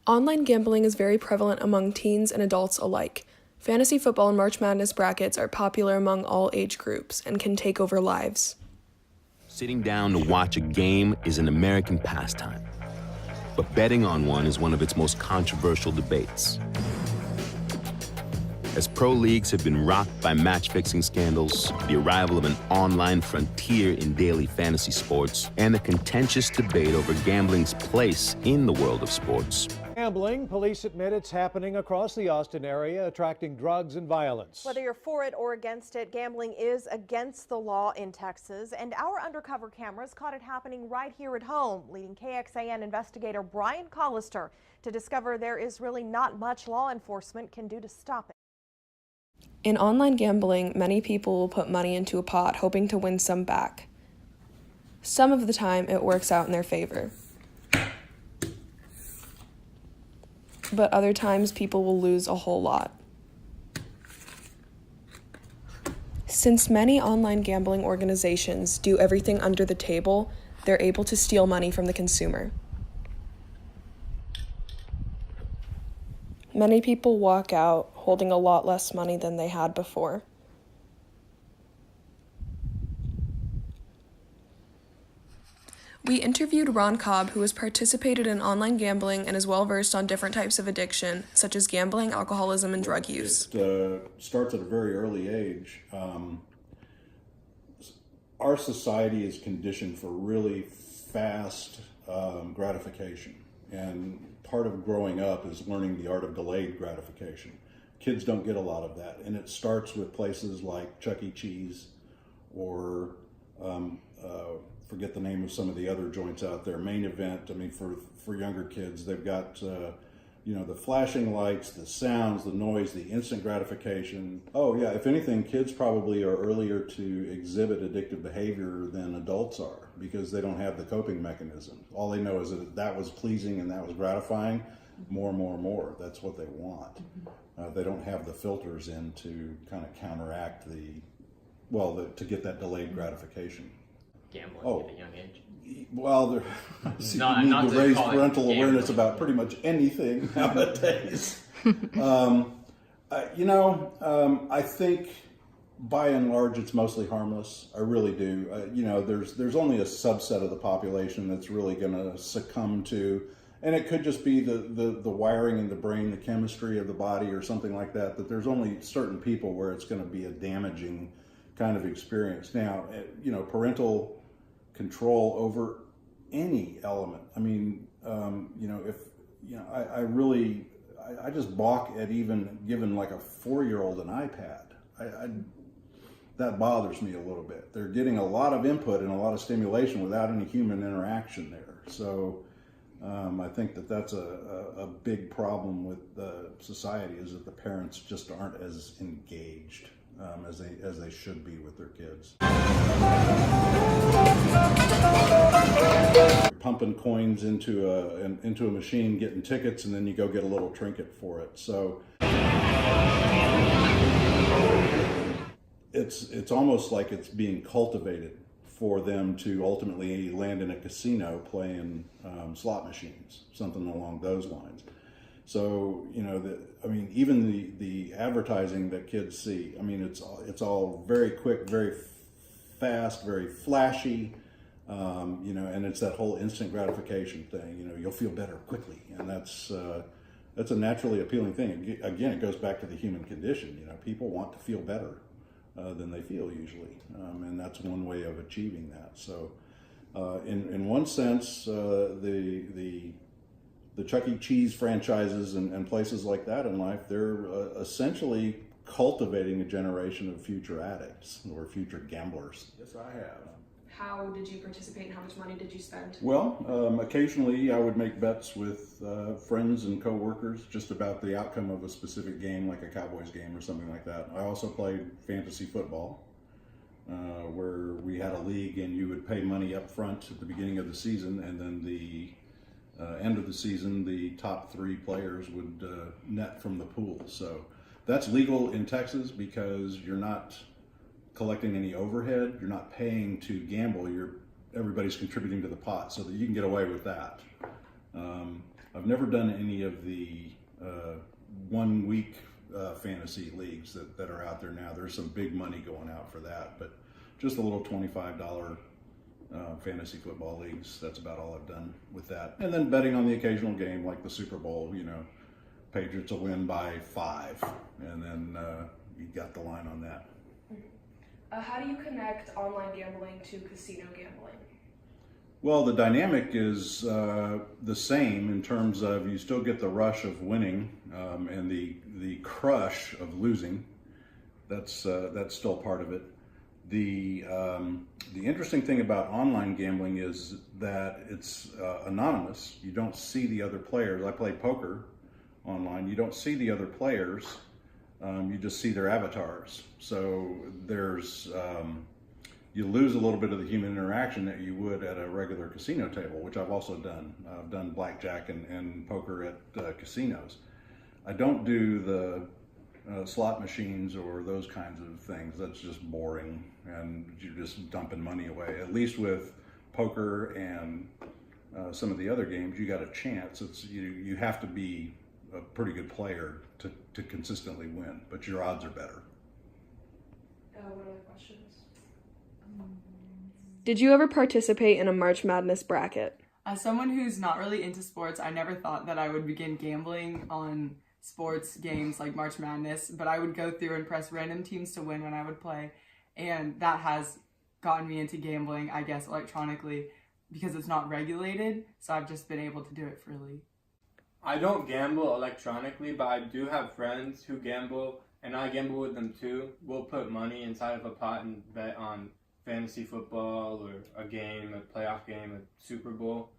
Online gambling is very prevalent among teens and adults alike. Fantasy football and March Madness brackets are popular among all age groups and can take over lives. Sitting down to watch a game is an American pastime, but betting on one is one of its most controversial debates. As pro leagues have been rocked by match-fixing scandals, the arrival of an online frontier in daily fantasy sports, and the contentious debate over gambling's place in the world of sports. Gambling, police admit it's happening across the Austin area, attracting drugs and violence. Whether you're for it or against it, gambling is against the law in Texas, and our undercover cameras caught it happening right here at home, leading KXAN investigator Brian Collister to discover there is really not much law enforcement can do to stop it. In online gambling, many people will put money into a pot hoping to win some back. Some of the time, it works out in their favor. But other times, people will lose a whole lot. Since many online gambling organizations do everything under the table, they're able to steal money from the consumer. Many people walk out holding a lot less money than they had before. We interviewed Ron Cobb, who has participated in online gambling and is well-versed on different types of addiction, such as gambling, alcoholism, and drug use. It starts at a very early age. Our society is conditioned for really fast gratification. And part of growing up is learning the art of delayed gratification. Kids don't get a lot of that. And it starts with places like Chuck E. Cheese or forget the name of some of the other joints out there. Main Event, I mean, for younger kids, they've got, the flashing lights, the sounds, the noise, the instant gratification. Oh yeah, if anything, kids probably are earlier to exhibit addictive behavior than adults are because they don't have the coping mechanism. All they know is that was pleasing and that was gratifying. More. That's what they want. They don't have the filters in to kind of counteract to get that delayed gratification. Gambling at a young age. Well, you need to raise parental awareness about pretty much anything nowadays. I think by and large it's mostly harmless. I really do. There's only a subset of the population that's really going to succumb to, and it could just be the wiring in the brain, the chemistry of the body, or something like that. That there's only certain people where it's going to be a damaging kind of experience. Now, parental control over any element. I mean, I just balk at even giving like a 4-year-old an iPad. That bothers me a little bit. They're getting a lot of input and a lot of stimulation without any human interaction there. So I think that's a big problem with society, is that the parents just aren't as engaged as they should be with their kids. You're pumping coins into a machine, getting tickets, and then you go get a little trinket for it. So it's almost like it's being cultivated for them to ultimately land in a casino playing slot machines, something along those lines. So, even the advertising that kids see, it's all very quick, very fast, very flashy, and it's that whole instant gratification thing. You'll feel better quickly, and that's a naturally appealing thing. Again, it goes back to the human condition. People want to feel better than they feel usually, and that's one way of achieving that. So, in one sense, the Chuck E. Cheese franchises and places like that in life, they're essentially cultivating a generation of future addicts or future gamblers. Yes, I have. How did you participate and how much money did you spend? Well, occasionally I would make bets with friends and coworkers just about the outcome of a specific game, like a Cowboys game or something like that. I also played fantasy football, where we had a league and you would pay money up front at the beginning of the season, and then the end of the season, the top 3 players would net from the pool. So that's legal in Texas because you're not collecting any overhead. You're not paying to gamble. Everybody's contributing to the pot, so that you can get away with that. I've never done any of the 1 week fantasy leagues that are out there now. There's some big money going out for that, but just a little $25 fantasy football leagues. That's about all I've done with that. And then betting on the occasional game like the Super Bowl, Patriots will win by 5, and then you got the line on that. How do you connect online gambling to casino gambling? Well, the dynamic is the same in terms of you still get the rush of winning and the crush of losing. That's still part of it. The interesting thing about online gambling is that it's anonymous. You don't see the other players. I play poker online. You don't see the other players. You just see their avatars. So there's you lose a little bit of the human interaction that you would at a regular casino table, which I've also done. I've done blackjack and poker at casinos. I don't do the slot machines or those kinds of things. That's just boring, and you're just dumping money away. At least with poker and some of the other games, you got a chance. You have to be a pretty good player to consistently win, but your odds are better. What other questions? Did you ever participate in a March Madness bracket? As someone who's not really into sports, I never thought that I would begin gambling on sports games like March Madness, but I would go through and press random teams to win when I would play, and that has gotten me into gambling, I guess, electronically, because it's not regulated, so I've just been able to do it freely. I don't gamble electronically, but I do have friends who gamble, and I gamble with them too. We'll put money inside of a pot and bet on fantasy football or a game, a playoff game, a Super Bowl,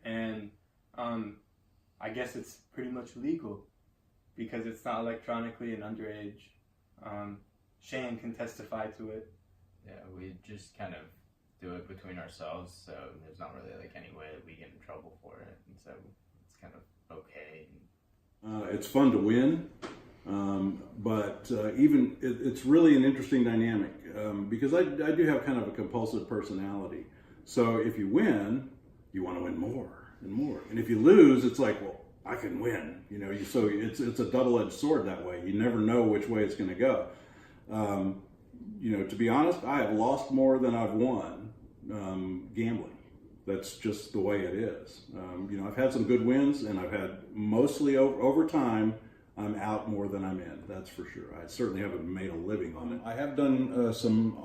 and I guess it's pretty much legal because it's not electronically and underage. Shane can testify to it. Yeah, we just kind of do it between ourselves, so there's not really like any way that we get in trouble for it, and so it's kind of okay. It's fun to win, but even it's really an interesting dynamic because I do have kind of a compulsive personality. So if you win, you want to win more and more, and if you lose, it's like, well, I can win. So it's a double-edged sword that way. You never know which way it's going to go. To be honest, I have lost more than I've won gambling. That's just the way it is. I've had some good wins, and I've had mostly over time, I'm out more than I'm in. That's for sure. I certainly haven't made a living on it. I have done some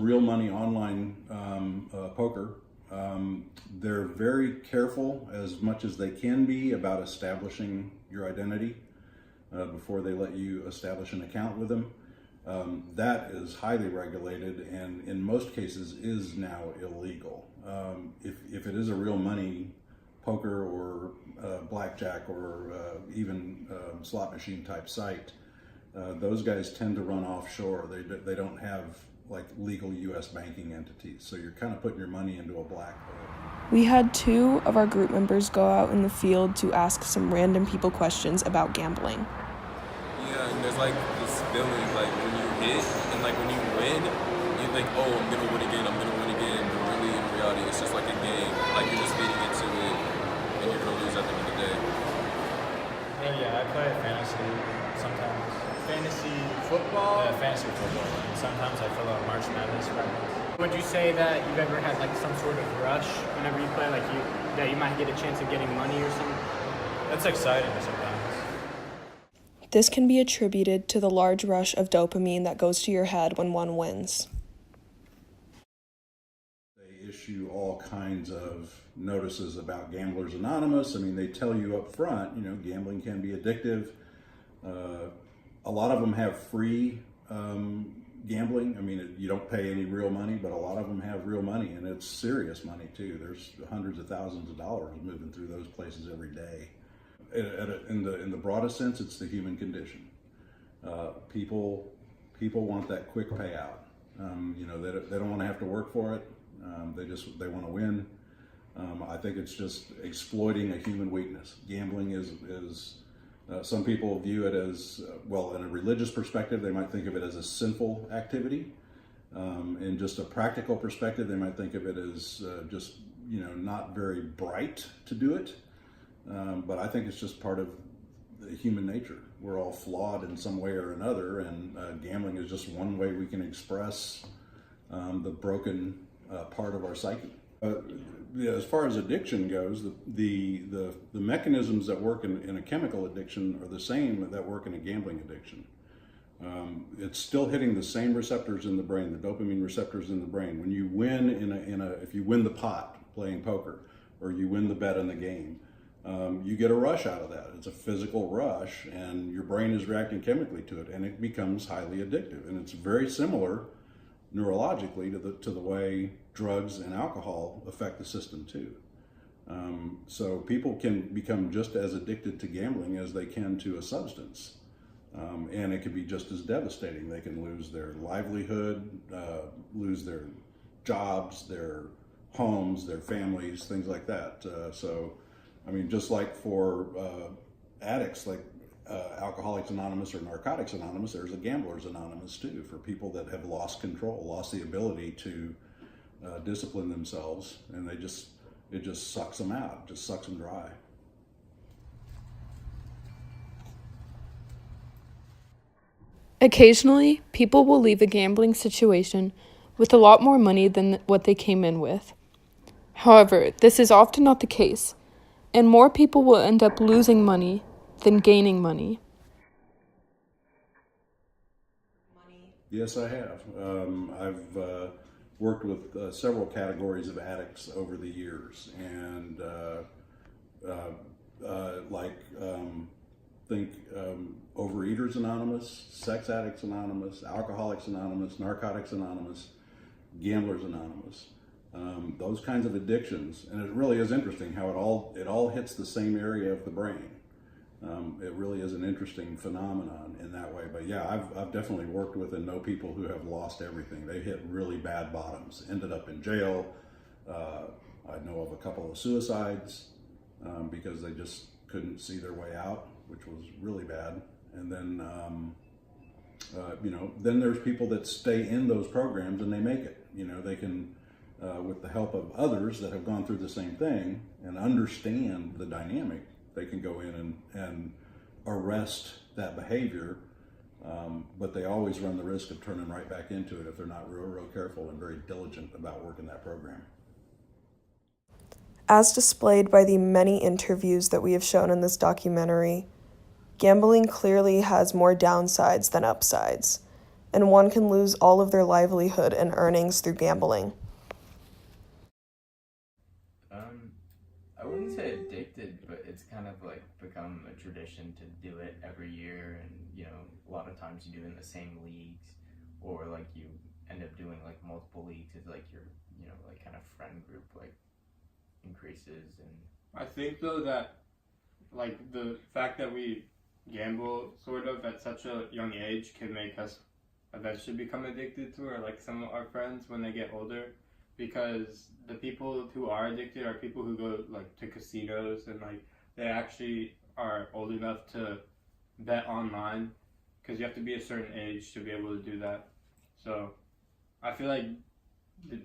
real money online poker. They're very careful, as much as they can be, about establishing your identity before they let you establish an account with them. That is highly regulated, and in most cases is now illegal. If it is a real money poker or blackjack or even slot machine type site, those guys tend to run offshore. They don't have like legal U.S. banking entities, so you're kind of putting your money into a black hole. We had 2 of our group members go out in the field to ask some random people questions about gambling. Yeah, and there's like this feeling like when you hit and like when you win, you think, oh, I'm gonna win again, but really in reality it's just like a game. Like you're just feeding into it and you're gonna lose at the end of the day. Yeah, I play fantasy sometimes. Fantasy football? Yeah, fantasy football. And sometimes I fill out March Madness brackets. Would you say that you've ever had like some sort of rush whenever you play, that you might get a chance of getting money or something? That's exciting sometimes. This can be attributed to the large rush of dopamine that goes to your head when one wins. They issue all kinds of notices about Gamblers Anonymous. I mean, they tell you up front, gambling can be addictive. A lot of them have free gambling. I mean, you don't pay any real money, but a lot of them have real money, and it's serious money too. There's hundreds of thousands of dollars moving through those places every day. In the broadest sense, it's the human condition. People want that quick payout. They don't want to have to work for it. They want to win. I think it's just exploiting a human weakness. Gambling is some people view it as, in a religious perspective, they might think of it as a sinful activity. In just a practical perspective, they might think of it as just, not very bright to do it. But I think it's just part of human nature. We're all flawed in some way or another, and gambling is just one way we can express the broken part of our psyche. As far as addiction goes, the mechanisms that work in a chemical addiction are the same that work in a gambling addiction. It's still hitting the same receptors in the brain, the dopamine receptors in the brain. When you win if you win the pot playing poker, or you win the bet in the game, you get a rush out of that. It's a physical rush, and your brain is reacting chemically to it, and it becomes highly addictive. And it's very similar neurologically to the way drugs and alcohol affect the system too. So people can become just as addicted to gambling as they can to a substance. And it can be just as devastating. They can lose their livelihood, lose their jobs, their homes, their families, things like that. So, I mean, just like for addicts, like Alcoholics Anonymous or Narcotics Anonymous, there's a Gamblers Anonymous too, for people that have lost control, lost the ability to discipline themselves, and it just sucks them out, just sucks them dry. Occasionally, people will leave a gambling situation with a lot more money than what they came in with. However, this is often not the case, and more people will end up losing money than gaining money. Yes, I have. I've worked with several categories of addicts over the years, and think Overeaters Anonymous, Sex Addicts Anonymous, Alcoholics Anonymous, Narcotics Anonymous, Gamblers Anonymous. Those kinds of addictions, and it really is interesting how it all hits the same area of the brain. It really is an interesting phenomenon in that way. But yeah, I've definitely worked with and know people who have lost everything. They hit really bad bottoms, ended up in jail. I know of a couple of suicides because they just couldn't see their way out, which was really bad. And then, then there's people that stay in those programs and they make it. They can, with the help of others that have gone through the same thing and understand the dynamic, they can go in and arrest that behavior, but they always run the risk of turning right back into it if they're not real careful and very diligent about working that program. As displayed by the many interviews that we have shown in this documentary, gambling clearly has more downsides than upsides, and one can lose all of their livelihood and earnings through gambling. I wouldn't say addicted, but it's kind of like become a tradition to do it every year, and a lot of times you do it in the same leagues, or like you end up doing like multiple leagues as like your like kind of friend group like increases. And I think though that like the fact that we gamble sort of at such a young age can make us eventually become addicted to it, or like some of our friends when they get older, because the people who are addicted are people who go like to casinos and like they actually are old enough to bet online, because you have to be a certain age to be able to do that. So I feel like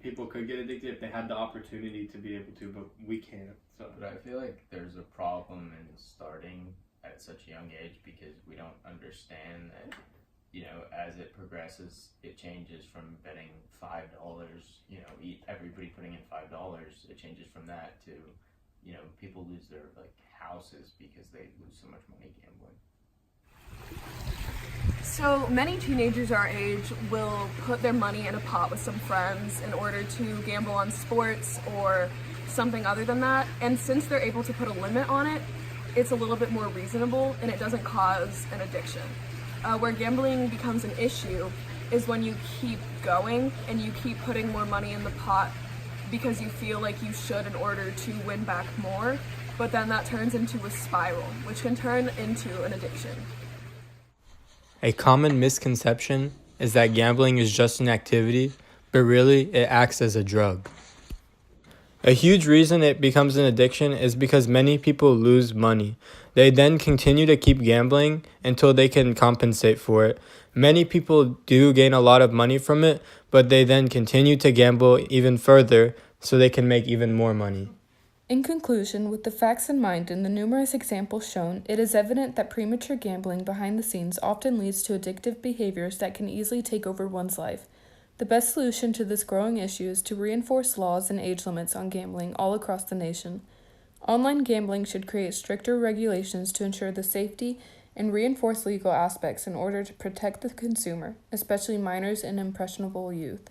people could get addicted if they had the opportunity to be able to, but we can't. So, but I feel like there's a problem in starting at such a young age, because we don't understand that, as it progresses, it changes from betting $5, everybody putting in $5, it changes from that to, people lose their like houses because they lose so much money gambling. So many teenagers our age will put their money in a pot with some friends in order to gamble on sports or something other than that. And since they're able to put a limit on it, it's a little bit more reasonable and it doesn't cause an addiction. Where gambling becomes an issue is when you keep going and you keep putting more money in the pot because you feel like you should in order to win back more, but then that turns into a spiral, which can turn into an addiction. A common misconception is that gambling is just an activity, but really it acts as a drug. A huge reason it becomes an addiction is because many people lose money. They then continue to keep gambling until they can compensate for it. Many people do gain a lot of money from it, but they then continue to gamble even further so they can make even more money. In conclusion, with the facts in mind and the numerous examples shown, it is evident that premature gambling behind the scenes often leads to addictive behaviors that can easily take over one's life. The best solution to this growing issue is to reinforce laws and age limits on gambling all across the nation. Online gambling should create stricter regulations to ensure the safety and reinforce legal aspects in order to protect the consumer, especially minors and impressionable youth.